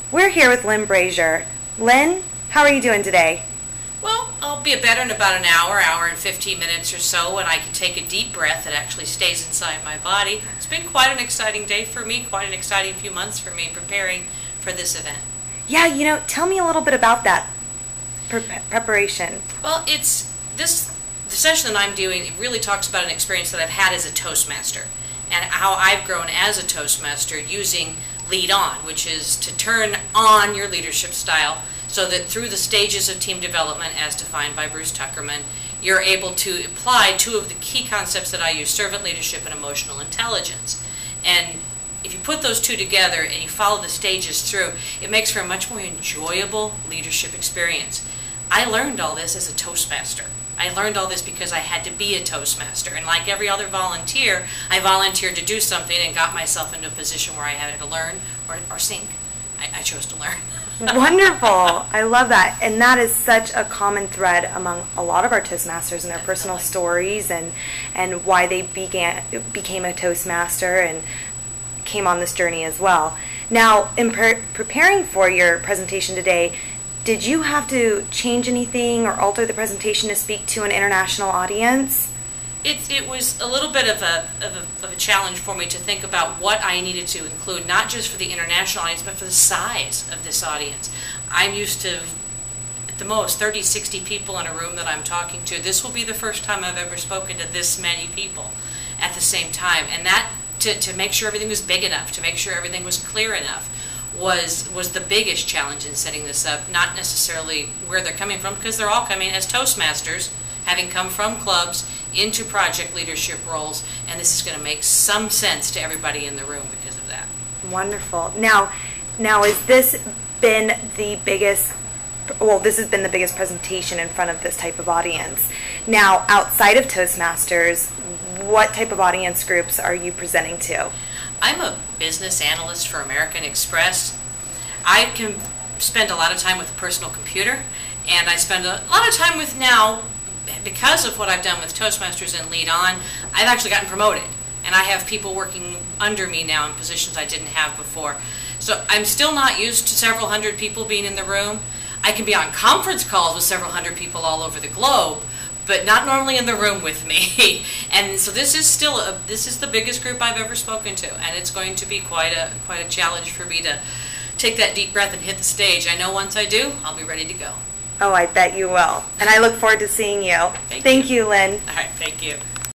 We're here with Lynne Brasher. Lynne, how are you doing today? Well, I'll be better in about an hour and 15 minutes or so when I can take a deep breath that actually stays inside my body. It's been quite an exciting day for me, quite an exciting few months for me preparing for this event. Yeah, tell me a little bit about that preparation. Well, the session that I'm doing, it really talks about an experience that I've had as a Toastmaster and how I've grown as a Toastmaster using Lead On, which is to turn on your leadership style so that through the stages of team development as defined by Bruce Tuckerman, you're able to apply two of the key concepts that I use, servant leadership and emotional intelligence. And if you put those two together and you follow the stages through, it makes for a much more enjoyable leadership experience. I learned all this as a Toastmaster. I learned all this because I had to be a Toastmaster. And like every other volunteer, I volunteered to do something and got myself into a position where I had to learn or sink. I chose to learn. Wonderful. I love that. And that is such a common thread among a lot of our Toastmasters and their personal stories and why they became a Toastmaster and came on this journey as well. Now, in preparing for your presentation today, did you have to change anything or alter the presentation to speak to an international audience? It was a little bit of a challenge for me to think about what I needed to include, not just for the international audience, but for the size of this audience. I'm used to, at the most, 30, 60 people in a room that I'm talking to. This will be the first time I've ever spoken to this many people at the same time. And that, to make sure everything was big enough, to make sure everything was clear enough, was the biggest challenge in setting this up, not necessarily where they're coming from, because they're all coming as Toastmasters, having come from clubs into project leadership roles, and this is going to make some sense to everybody in the room because of that. Wonderful. Now has this been the biggest, well, this has been the biggest presentation in front of this type of audience. Now, outside of Toastmasters, what type of audience groups are you presenting to? I'm a business analyst for American Express. I can spend a lot of time with a personal computer, and I spend a lot of time with now, because of what I've done with Toastmasters and Lead On, I've actually gotten promoted. And I have people working under me now in positions I didn't have before. So I'm still not used to several hundred people being in the room. I can be on conference calls with several hundred people all over the globe, but not normally in the room with me. And so this is the biggest group I've ever spoken to, and it's going to be quite a challenge for me to take that deep breath and hit the stage. I know once I do, I'll be ready to go. Oh, I bet you will. And I look forward to seeing you. Thank you, Lynne. All right, thank you.